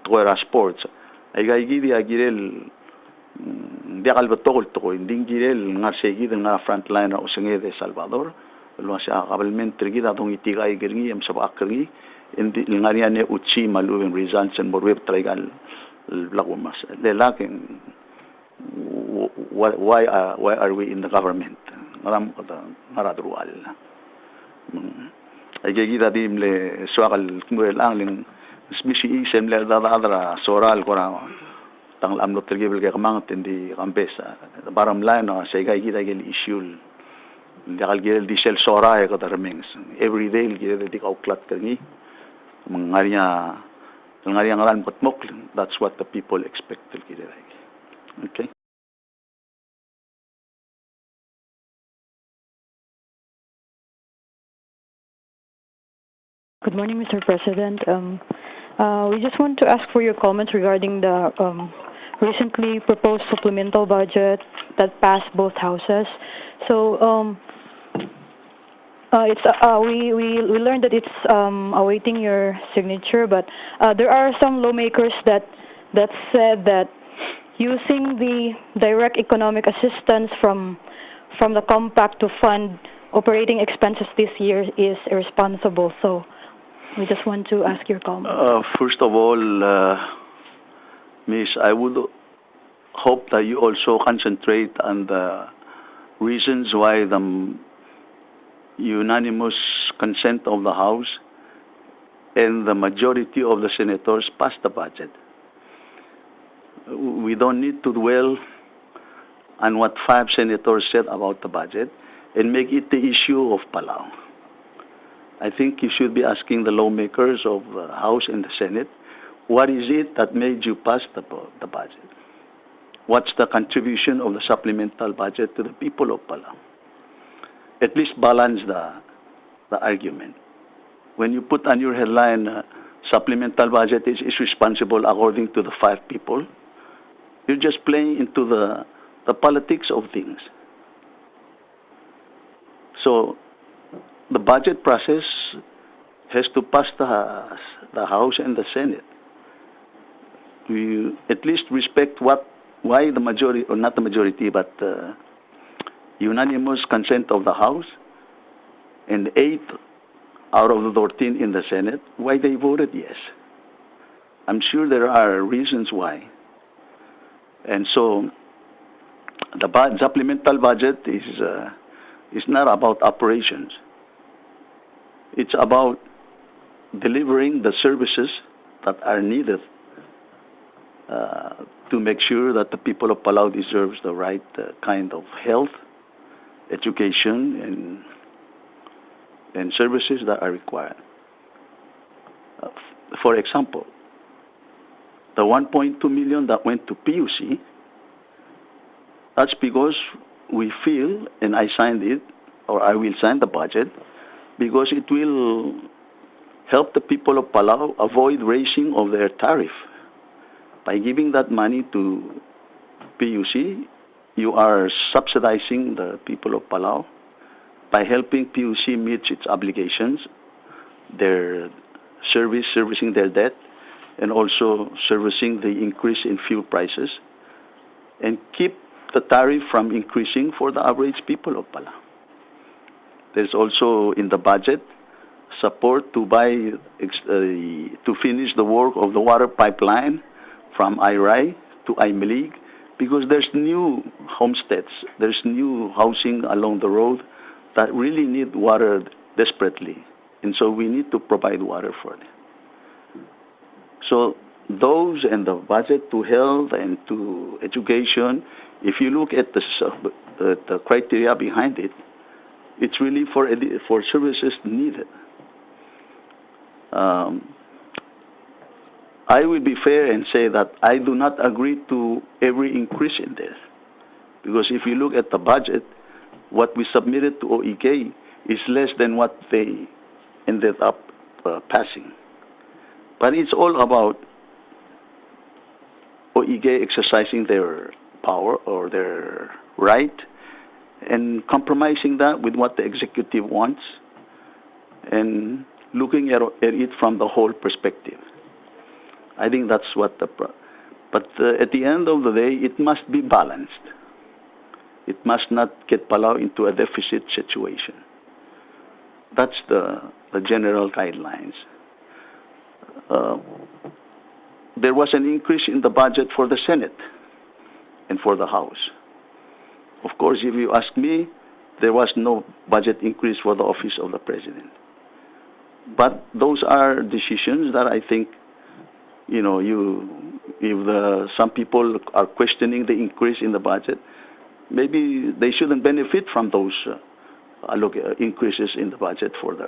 S1: tuwera sports ay gidi agirel di kalbatol to hindi girel nga segid nga frontline na usenge de Salvador lo sa kabalment gida tong itigay girngi am sa akri hindi nga ne uchi maluwing results and morweb trigal lagumas lelaking why are we in the government ngaram maradrual ay gida dimle suakal kumurel angling smisi isem le dadra soral kora tang amlo tergebel ke kamang tendi kampesa baram line no say gida gel issue legal gel disel sora e kadar mings every day gida di ka uklat kerni ngaria ngaran potmok that's what the people expect gida okay.
S7: Good morning, Mr. President. We just want to ask for your comments regarding the recently proposed supplemental budget that passed both houses. So we learned that it's awaiting your signature, but there are some lawmakers that said that using the direct economic assistance from the compact to fund operating expenses this year is irresponsible. So we just want to ask your comment.
S1: First of all, Miss, I would hope that you also concentrate on the reasons why the unanimous consent of the House and the majority of the senators passed the budget. We don't need to dwell on what 5 senators said about the budget and make it the issue of Palau. I think you should be asking the lawmakers of the House and the Senate, what is it that made you pass the budget? What's the contribution of the supplemental budget to the people of Palau? At least balance the argument. When you put on your headline, supplemental budget is responsible according to the 5 people, you're just playing into the politics of things. So the budget process has to pass the House and the Senate. We at least respect why the majority, or not the majority, but unanimous consent of the House and 8 out of the 14 in the Senate, why they voted yes. I'm sure there are reasons why. And so the supplemental budget is not about operations. It's about delivering the services that are needed to make sure that the people of Palau deserves the right kind of health, education, and services that are required. For example, the 1.2 million that went to PUC, that's because we feel, and I signed it, or I will sign the budget, because it will help the people of Palau avoid raising of their tariff. By giving that money to PUC, you are subsidizing the people of Palau. By helping PUC meet its obligations, their servicing their debt, and also servicing the increase in fuel prices, and keep the tariff from increasing for the average people of Palau. There's also in the budget support to to finish the work of the water pipeline from Irai to Imelig, because there's new homesteads, there's new housing along the road that really need water desperately. And so we need to provide water for them. So those and the budget to health and to education, if you look at the criteria behind it, it's really for services needed. I will be fair and say that I do not agree to every increase in this. Because if you look at the budget, what we submitted to OEK is less than what they ended up passing. But it's all about OEK exercising their power or their right and compromising that with what the executive wants and looking at it from the whole perspective. I think that's what but at the end of the day, it must be balanced. It must not get Palau into a deficit situation. That's the general guidelines. There was an increase in the budget for the Senate and for the House. Of course, if you ask me, there was no budget increase for the office of the President. But those are decisions that I think, if some people are questioning the increase in the budget, maybe they shouldn't benefit from those increases in the budget for the.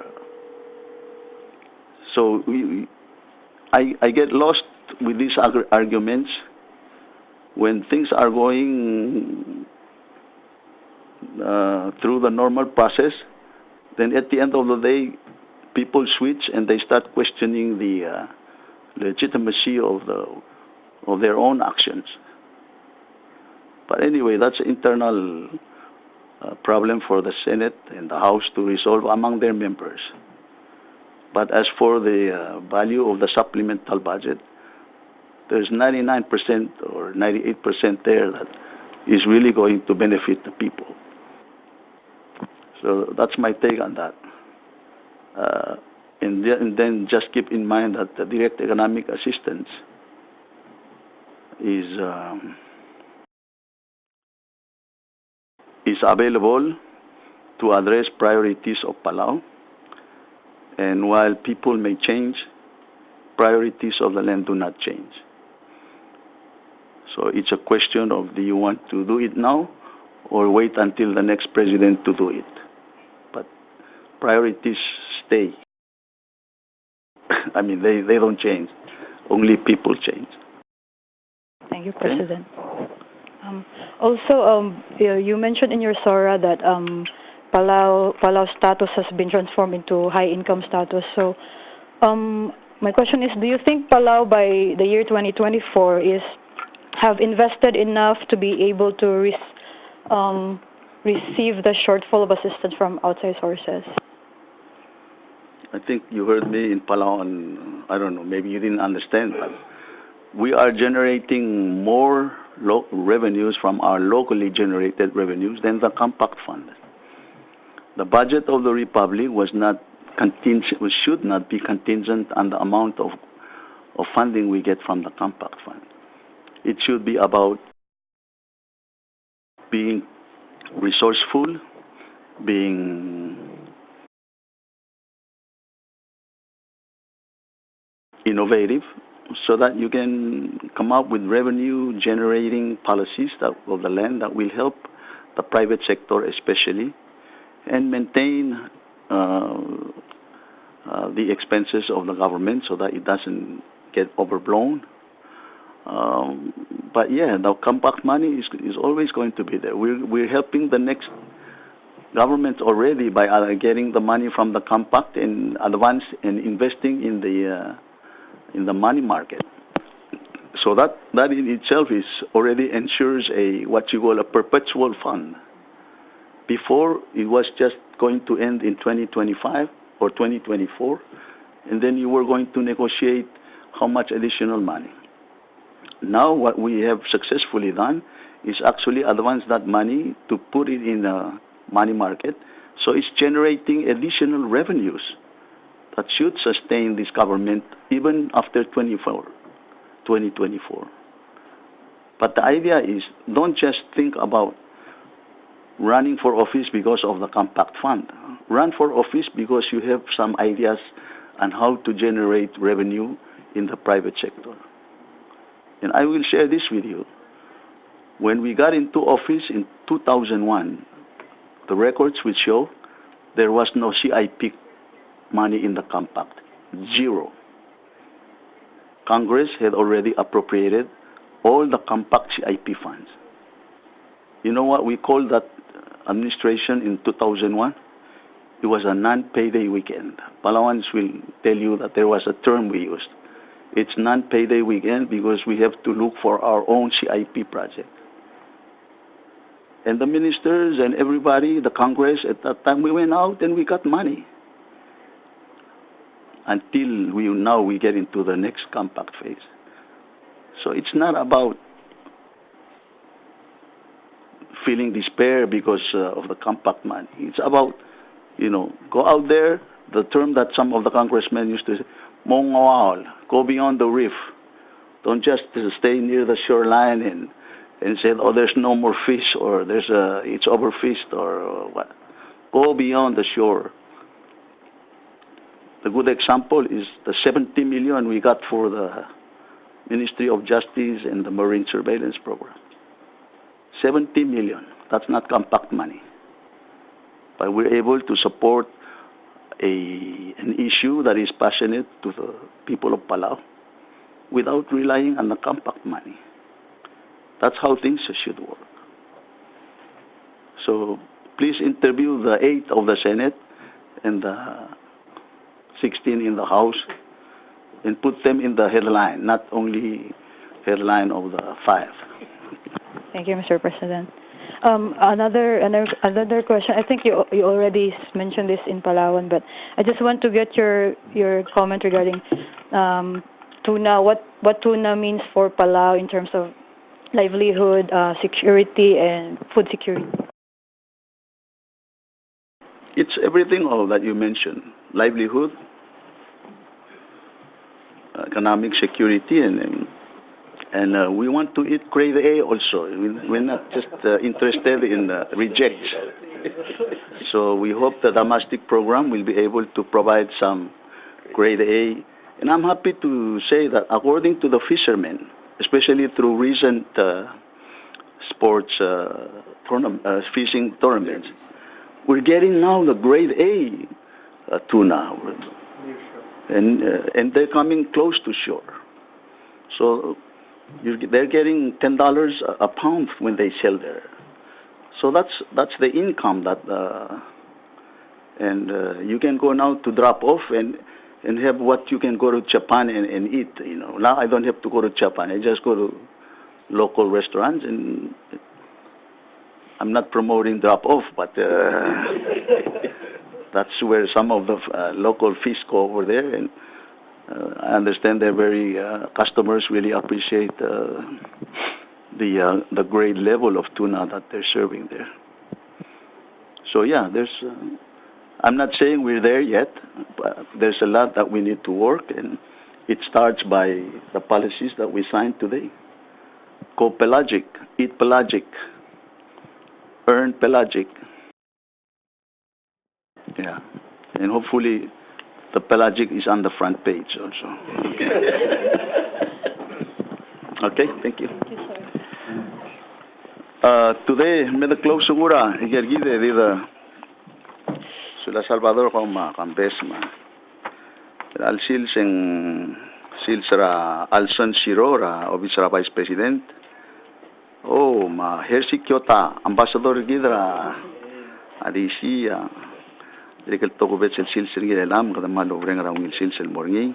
S1: So I get lost with these arguments when things are going through the normal process. Then at the end of the day, people switch and they start questioning the legitimacy of their own actions. But anyway, that's an internal problem for the Senate and the House to resolve among their members. But as for the value of the supplemental budget, there's 99% or 98% there that is really going to benefit the people. So that's my take on that. And then just keep in mind that the direct economic assistance is available to address priorities of Palau. And while people may change, priorities of the land do not change. So it's a question of, do you want to do it now or wait until the next president to do it? But priorities stay. I mean, they don't change. Only people change.
S7: Thank you, President. Also, you mentioned in your SORA that Palau status has been transformed into high-income status. So, my question is, do you think Palau by the year 2024 have invested enough to be able to receive the shortfall of assistance from outside sources?
S1: I think you heard me in Palau, and I don't know, maybe you didn't understand, but we are generating more revenues from our locally generated revenues than the Compact Fund. The budget of the Republic was not contingent, should not be contingent on the amount of funding we get from the Compact Fund. It should be about being resourceful, being innovative, so that you can come up with revenue generating policies of the land that will help the private sector especially, and maintain the expenses of the government so that it doesn't get overblown. But yeah, the compact money is always going to be there. We're helping the next government already by getting the money from the compact in advance and investing in the money market. So that in itself is already ensures what you call a perpetual fund. Before, it was just going to end in 2025 or 2024, and then you were going to negotiate how much additional money. Now what we have successfully done is actually advance that money to put it in the money market, so it's generating additional revenues that should sustain this government even after 2024. But the idea is, don't just think about running for office because of the Compact Fund. Run for office because you have some ideas on how to generate revenue in the private sector. And I will share this with you. When we got into office in 2001, the records will show there was no CIP money in the Compact. Zero. Congress had already appropriated all the Compact CIP funds. You know what we called that administration in 2001? It was a non-payday weekend. Palauans will tell you that there was a term we used. It's non-payday weekend because we have to look for our own CIP project. And the ministers and everybody, the Congress, at that time we went out and we got money. Until we get into the next compact phase. So it's not about feeling despair because of the compact money. It's about, go out there, the term that some of the congressmen used to say, mongawal, go beyond the reef. Don't just stay near the shoreline and say, oh, there's no more fish, or it's overfished, or what. Go beyond the shore. The good example is the 70 million we got for the Ministry of Justice and the Marine Surveillance Program. 70 million. That's not compact money. But we're able to support an issue that is passionate to the people of Palau without relying on the compact money. That's how things should work. So please interview the 8 of the Senate and the 16 in the House and put them in the headline, not only headline of the 5.
S7: Thank you, Mr. President. Another question. I think you already mentioned this in Palawan, but I just want to get your comment regarding tuna. What tuna means for Palau in terms of livelihood, security, and food security.
S1: It's everything all that you mentioned: livelihood, economic security, and we want to eat grade A also. We're not just interested in reject. So we hope the domestic program will be able to provide some grade A. And I'm happy to say that according to the fishermen, especially through recent sports fishing tournaments, we're getting now the grade A tuna, and they're coming close to shore. So they're getting $10 a pound when they sell there. So that's the income that, and you can go now to drop off and have what you can go to Japan and eat. You know, now I don't have to go to Japan. I just go to local restaurants, and I'm not promoting drop off, but that's where some of the local fish go over there, and I understand they're very customers really appreciate the grade level of tuna that they're serving there. So yeah, there's. I'm not saying we're there yet, but there's a lot that we need to work, and it starts by the policies that we signed today. Go pelagic, eat pelagic, earn pelagic. Yeah, and hopefully the pelagic is on the front page also. Okay, thank you. Today, me the close segura, igergide dida. Sula Salvador kama kambesma. Al silseng silsera Alson Shirora, obisra Vice President. Oh, ma hersi Kyota, Ambassador Gidra, Adisia. Dikal toko bet silsel gilam kada malo rengra ngil silsel morngi.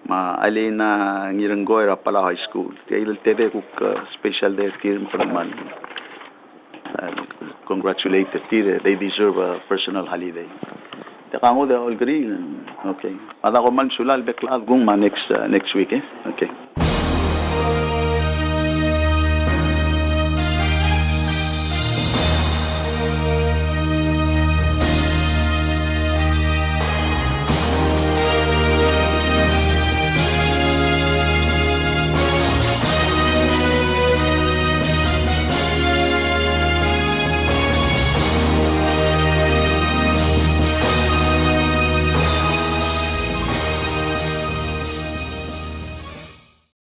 S1: Ma alina ngiranggoy Palau High School. Kail tede kuk special day team kada man. Congratulate the team. They deserve a personal holiday. Takango de all green. Okay. Ada ko man sulal beklad gung ma next week. Okay.